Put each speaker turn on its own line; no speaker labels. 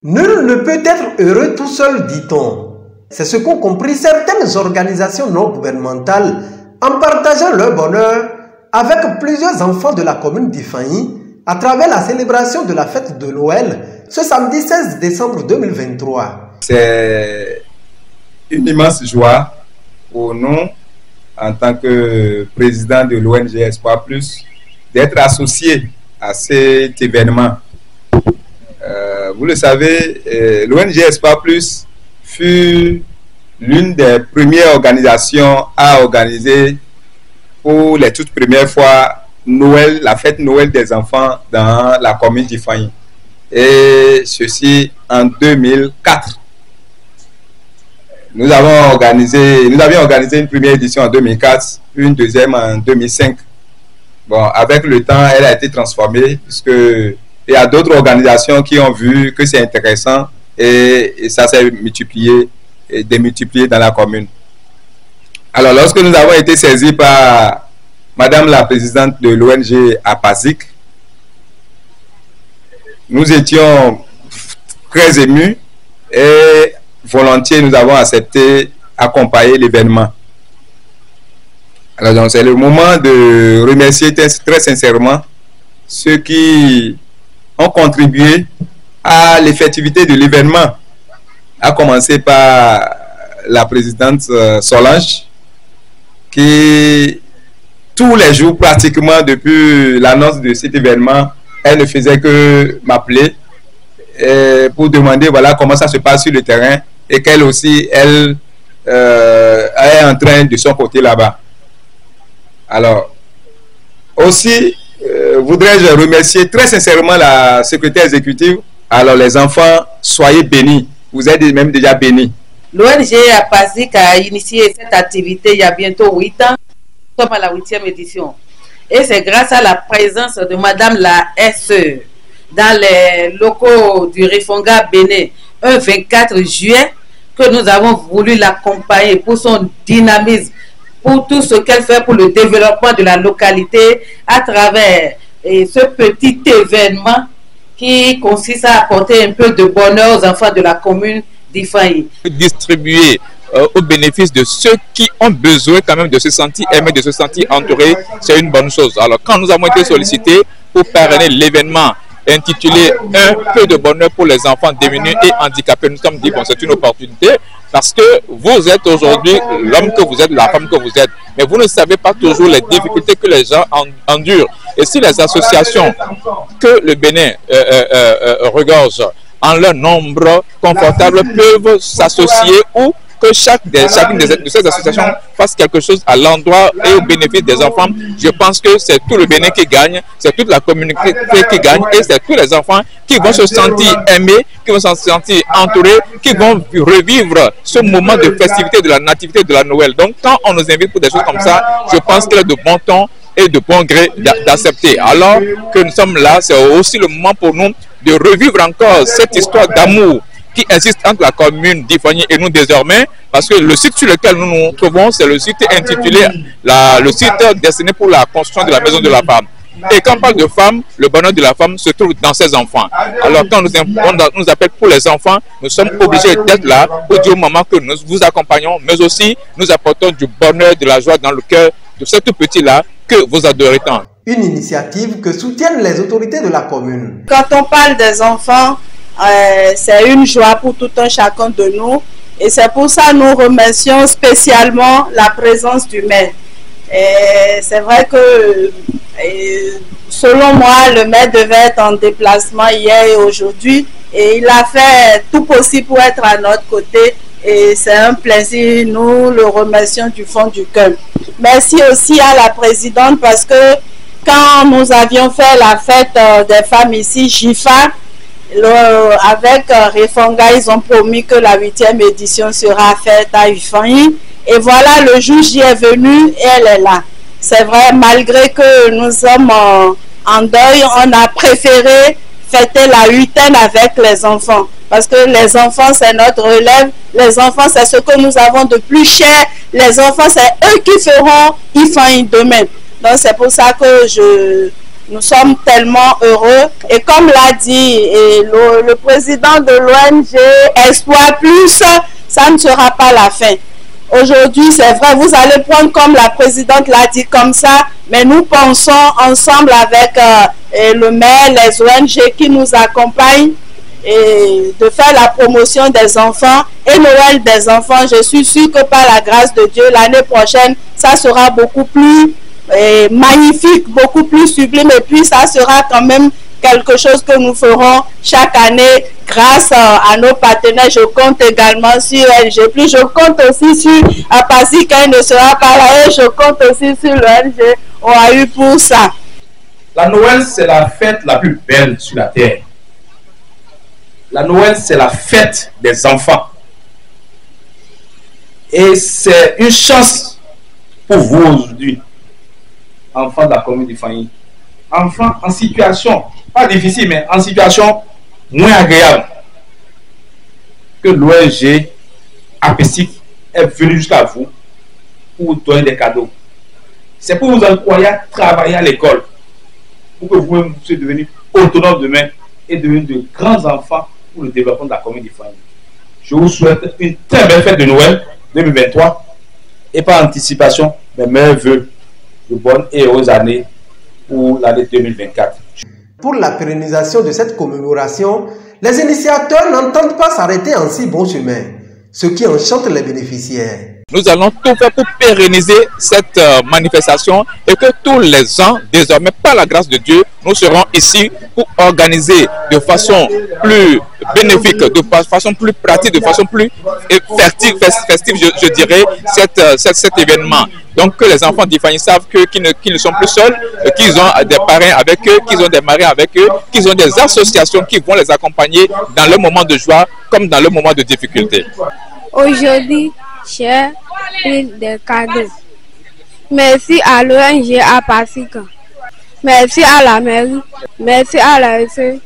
Nul ne peut être heureux tout seul, dit-on. C'est ce qu'ont compris certaines organisations non gouvernementales en partageant leur bonheur avec plusieurs enfants de la commune d'Ifanyi à travers la célébration de la fête de Noël ce samedi 16 décembre 2023.
C'est une immense joie pour nous, en tant que président de l'ONG Espoir Plus, d'être associé à cet événement. Vous le savez, l'ONG Espoir Plus fut l'une des premières organisations à organiser pour les toutes premières fois Noël, la fête Noël des enfants dans la commune d'Ifanyi. Et ceci en 2004. Nous avions organisé une première édition en 2004, une deuxième en 2005. Bon, avec le temps, elle a été transformée puisque il y a d'autres organisations qui ont vu que c'est intéressant et ça s'est multiplié et démultiplié dans la commune. Alors, lorsque nous avons été saisis par Madame la présidente de l'ONG APASIC, nous étions très émus et volontiers nous avons accepté d'accompagner l'événement. Alors, donc, c'est le moment de remercier très sincèrement ceux qui ont contribué à l'effectivité de l'événement, à commencer par la présidente Solange, qui tous les jours pratiquement depuis l'annonce de cet événement, elle ne faisait que m'appeler pour demander voilà comment ça se passe sur le terrain et qu'elle aussi elle est en train de son côté là-bas. Alors aussi voudrais-je remercier très sincèrement la secrétaire exécutive. Alors les enfants, soyez bénis, vous êtes même déjà bénis.
L'ONG APASIC a initié cette activité il y a bientôt 8 ans. Nous sommes à la 8e édition. Et c'est grâce à la présence de Madame la SE dans les locaux du Rifonga Bénin, un 24 juillet, que nous avons voulu l'accompagner pour son dynamisme, pour tout ce qu'elle fait pour le développement de la localité à travers ce petit événement qui consiste à apporter un peu de bonheur aux enfants de la commune d'Ifanyi.
Distribuer au bénéfice de ceux qui ont besoin quand même de se sentir aimés, de se sentir entourés, c'est une bonne chose. Alors quand nous avons été sollicités pour parrainer l'événement intitulé Un peu de bonheur pour les enfants démunis et handicapés, nous sommes dit bon, c'est une opportunité parce que vous êtes aujourd'hui l'homme que vous êtes, la femme que vous êtes, mais vous ne savez pas toujours les difficultés que les gens endurent. Et si les associations que le Bénin regorge en leur nombre confortable peuvent s'associer ou que chacune de ces associations fasse quelque chose à l'endroit et au bénéfice des enfants, je pense que c'est tout le Bénin qui gagne, c'est toute la communauté qui gagne et c'est tous les enfants qui vont se sentir aimés, qui vont se sentir entourés, qui vont revivre ce moment de festivité de la nativité de la Noël. Donc quand on nous invite pour des choses comme ça, je pense qu'il est de bon ton et de bon gré d'accepter. Alors que nous sommes là, c'est aussi le moment pour nous de revivre encore cette histoire d'amour qui existe entre la commune d'Ifanyi et nous désormais, parce que le site sur lequel nous nous trouvons, c'est le site intitulé, le site destiné pour la construction de la maison de la femme. Et quand on parle de femme, le bonheur de la femme se trouve dans ses enfants. Alors quand on nous appelle pour les enfants, nous sommes obligés d'être là pour dire au moment que nous vous accompagnons, mais aussi nous apportons du bonheur, de la joie dans le cœur de ce tout petit-là que vous adorez tant.
Une initiative que soutiennent les autorités de la commune.
Quand on parle des enfants, c'est une joie pour tout un chacun de nous. Et c'est pour ça que nous remercions spécialement la présence du maire. C'est vrai que, selon moi, le maire devait être en déplacement hier et aujourd'hui. Et il a fait tout possible pour être à notre côté. Et c'est un plaisir, nous le remercions du fond du cœur. Merci aussi à la présidente parce que quand nous avions fait la fête des femmes ici, JIFA, avec Rifonga, ils ont promis que la 8e édition sera faite à Ifanyi. Et voilà, le jour J est venu et elle est là. C'est vrai, malgré que nous sommes en deuil, on a préféré fêter la 8e avec les enfants. Parce que les enfants, c'est notre relève. Les enfants, c'est ce que nous avons de plus cher. Les enfants, c'est eux qui feront Ifanyi demain. Donc, c'est pour ça que Nous sommes tellement heureux. Et comme l'a dit le président de l'ONG Espoir Plus, ça ne sera pas la fin. Aujourd'hui, c'est vrai, vous allez prendre comme la présidente l'a dit comme ça, mais nous pensons ensemble avec le maire, les ONG qui nous accompagnent, et de faire la promotion des enfants et Noël des enfants. Je suis sûre que par la grâce de Dieu, l'année prochaine, ça sera beaucoup plus magnifique, beaucoup plus sublime, et puis ça sera quand même quelque chose que nous ferons chaque année grâce à nos partenaires. Je compte également sur LG+, je compte aussi sur Apasi quand il ne sera pas là, et je compte aussi sur le LG OAU pour ça.
La Noël, c'est la fête la plus belle sur la terre. La Noël, c'est la fête des enfants. Et c'est une chance pour vous aujourd'hui, enfants de la commune de Fanny. Enfants en situation, pas difficile, mais en situation moins agréable, que l'ONG APESIC est venu jusqu'à vous pour vous donner des cadeaux. C'est pour vous encourager à travailler à l'école, pour que vous puissiez devenir autonomes demain et devenir de grands enfants pour le développement de la commune de Fanny. Je vous souhaite une très belle fête de Noël 2023 et par anticipation, mes meilleurs vœux de bonnes et heureuses années pour l'année 2024.
Pour la pérennisation de cette commémoration, les initiateurs n'entendent pas s'arrêter en si bon chemin, ce qui enchante les bénéficiaires.
Nous allons tout faire pour pérenniser cette manifestation et que tous les ans, désormais, par la grâce de Dieu, nous serons ici pour organiser de façon plus bénéfique, de façon plus pratique, de façon plus festive, je dirais, cet événement. Donc que les enfants d'Ifani savent qu'ils ne sont plus seuls, qu'ils ont des parrains avec eux, qu'ils ont des marraines avec eux, qu'ils ont des associations qui vont les accompagner dans le moment de joie comme dans le moment de difficulté.
Aujourd'hui, j'ai pris des cadeaux. Merci à l'ONG Apasic. Merci à la mairie. Merci à la SE.